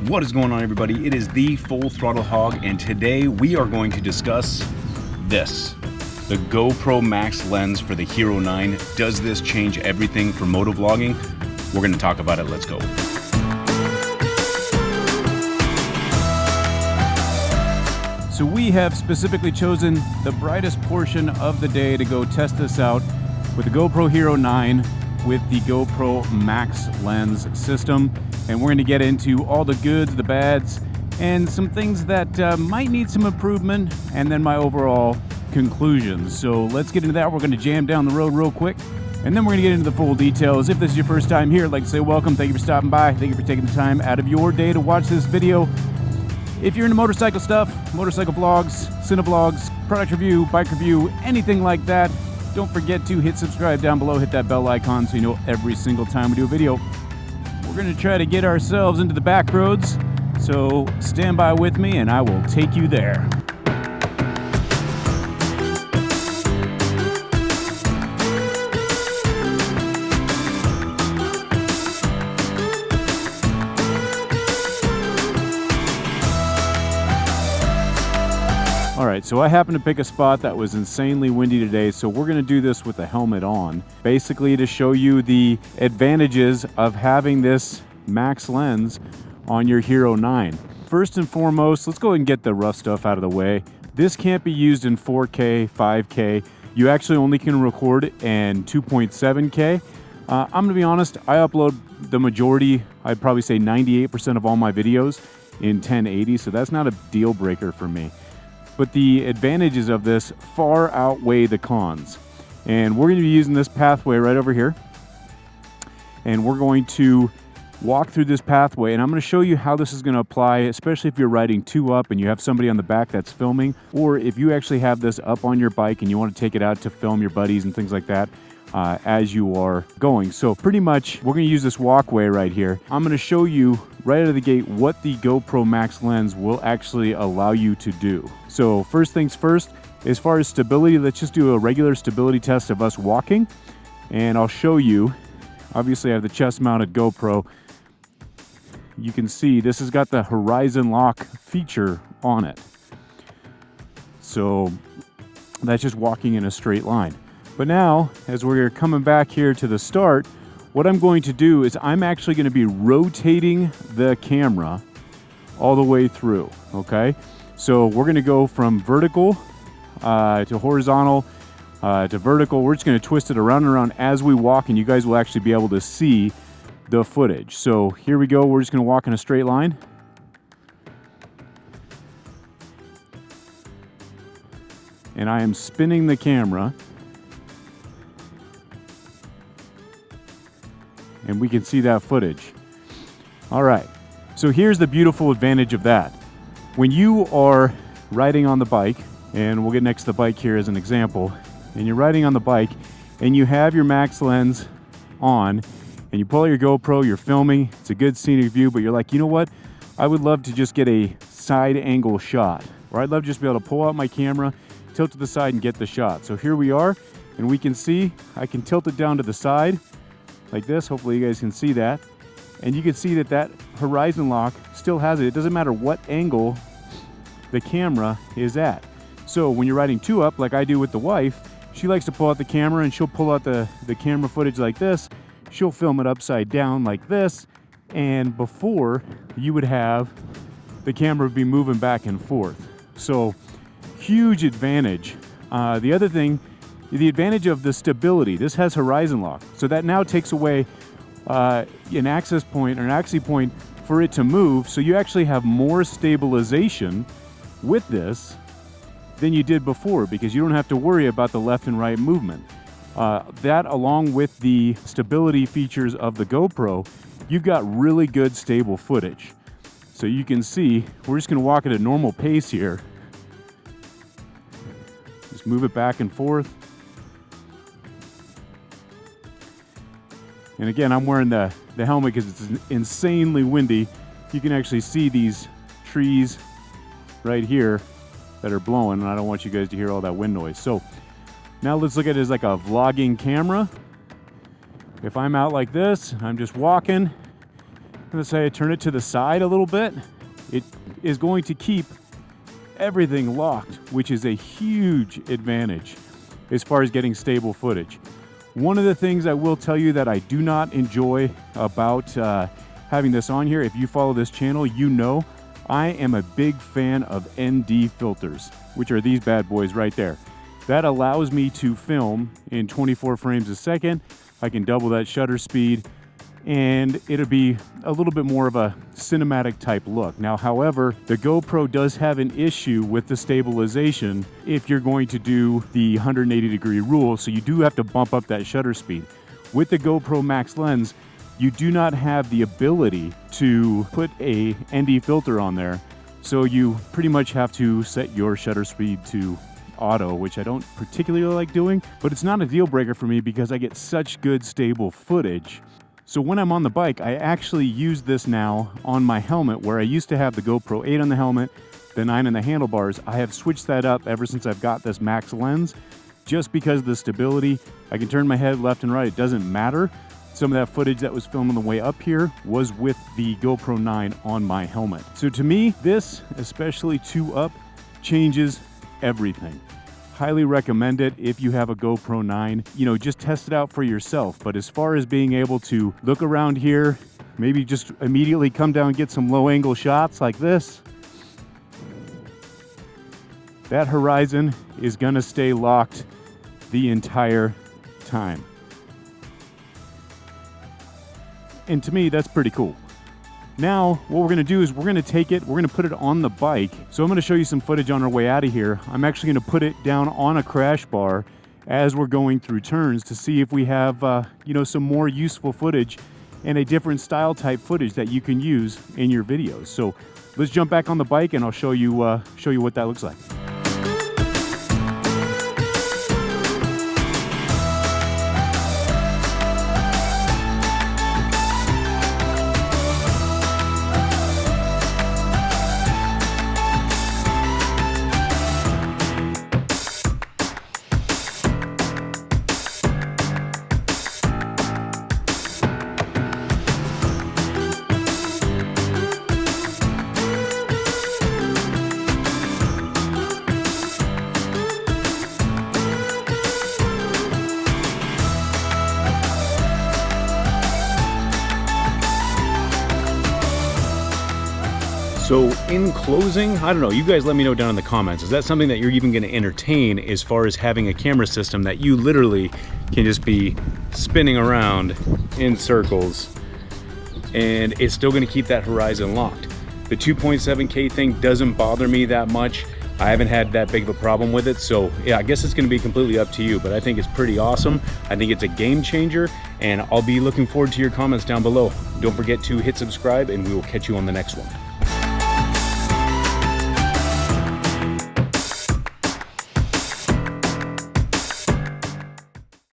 What is going on, everybody? It is the Full Throttle Hog, and today we are going to discuss this. The GoPro Max Lens for the Hero 9. Does this change everything for motovlogging? We're going to talk about it. Let's go. So we have specifically chosen the brightest portion of the day to go test this out with the GoPro Hero 9 with the GoPro Max Lens system. And we're going to get into all the goods, the bads, and some things that might need some improvement, and then my overall conclusions. So let's get into that. We're going to jam down the road real quick, and then we're going to get into the full details. If this is your first time here, I'd like to say welcome. Thank you for stopping by. Thank you for taking the time out of your day to watch this video. If you're into motorcycle stuff, motorcycle vlogs, cinevlogs, product review, bike review, anything like that, don't forget to hit subscribe down below, hit that bell icon so you know every single time we do a video. We're going to try to get ourselves into the back roads, so stand by with me and I will take you there. Alright, so I happened to pick a spot that was insanely windy today, so we're going to do this with the helmet on. Basically to show you the advantages of having this Max Lens on your Hero 9. First and foremost, let's go ahead and get the rough stuff out of the way. This can't be used in 4K, 5K. You actually only can record in 2.7K. I'm going to be honest, I upload the majority, I'd probably say 98% of all my videos in 1080, so that's not a deal breaker for me. But the advantages of this far outweigh the cons. And we're going to be using this pathway right over here. And we're going to walk through this pathway, and I'm going to show you how this is going to apply, especially if you're riding 2-up and you have somebody on the back that's filming, or if you actually have this up on your bike and you want to take it out to film your buddies and things like that as you are going. So pretty much we're going to use this walkway right here. I'm going to show you right out of the gate what the GoPro Max Lens will actually allow you to do. So first things first, as far as stability, let's just do a regular stability test of us walking, and I'll show you. Obviously I have the chest mounted GoPro. You can see this has got the horizon lock feature on it. So that's just walking in a straight line. But now, as we're coming back here to the start, what I'm going to do is I'm actually going to be rotating the camera all the way through, okay? So we're going to go from vertical to horizontal to vertical. We're just going to twist it around and around as we walk, and you guys will actually be able to see the footage. So here we go. We're just going to walk in a straight line. And I am spinning the camera. And we can see that footage. All right, so here's the beautiful advantage of that. When you are riding on the bike, and we'll get next to the bike here as an example, and you're riding on the bike and you have your Max Lens on and you pull out your GoPro, you're filming, it's a good scenic view, but you're like, you know what? I would love to just get a side angle shot, or I'd love to just be able to pull out my camera, tilt to the side and get the shot. So here we are, and we can see, I can tilt it down to the side like this. Hopefully you guys can see that. And you can see that that horizon lock still has it. It doesn't matter what angle the camera is at. So when you're riding 2-up, like I do with the wife, she likes to pull out the camera and she'll pull out the camera footage like this. She'll film it upside down like this. And before, you would have the camera be moving back and forth. So huge advantage. The other thing, the advantage of the stability, this has horizon lock. So that now takes away an access point or an axis point for it to move. So you actually have more stabilization with this than you did before, because you don't have to worry about the left and right movement. That, along with the stability features of the GoPro, you've got really good stable footage. So you can see, we're just going to walk at a normal pace here. Just move it back and forth. And again, I'm wearing the helmet because it's insanely windy. You can actually see these trees right here that are blowing, and I don't want you guys to hear all that wind noise. So now let's look at it as like a vlogging camera. If I'm out like this, I'm just walking, let's say I turn it to the side a little bit, it is going to keep everything locked, which is a huge advantage as far as getting stable footage. One of the things I will tell you that I do not enjoy about having this on here, if you follow this channel, you know I am a big fan of ND filters, which are these bad boys right there. That allows me to film in 24 frames a second. I can double that shutter speed, and it'll be a little bit more of a cinematic type look. Now, however, the GoPro does have an issue with the stabilization if you're going to do the 180-degree rule, so you do have to bump up that shutter speed. With the GoPro Max Lens, you do not have the ability to put a ND filter on there, so you pretty much have to set your shutter speed to auto, which I don't particularly like doing, but it's not a deal breaker for me because I get such good stable footage. So when I'm on the bike, I actually use this now on my helmet, where I used to have the GoPro 8 on the helmet, the 9 on the handlebars. I have switched that up ever since I've got this Max Lens, just because of the stability. I can turn my head left and right, it doesn't matter. Some of that footage that was filmed on the way up here was with the GoPro 9 on my helmet. So to me, this, especially 2 up, changes everything. Highly recommend it if you have a GoPro 9. You know, just test it out for yourself. But as far as being able to look around here, maybe just immediately come down and get some low angle shots like this, that horizon is gonna stay locked the entire time. And to me, that's pretty cool. Now, what we're gonna do is we're gonna take it, we're gonna put it on the bike. So I'm gonna show you some footage on our way out of here. I'm actually gonna put it down on a crash bar as we're going through turns to see if we have, you know, some more useful footage and a different style type footage that you can use in your videos. So let's jump back on the bike and I'll show you what that looks like. So in closing, I don't know, you guys let me know down in the comments. Is that something that you're even gonna entertain as far as having a camera system that you literally can just be spinning around in circles and it's still gonna keep that horizon locked? The 2.7K thing doesn't bother me that much. I haven't had that big of a problem with it. So yeah, I guess it's gonna be completely up to you, but I think it's pretty awesome. I think it's a game changer, and I'll be looking forward to your comments down below. Don't forget to hit subscribe, and we will catch you on the next one.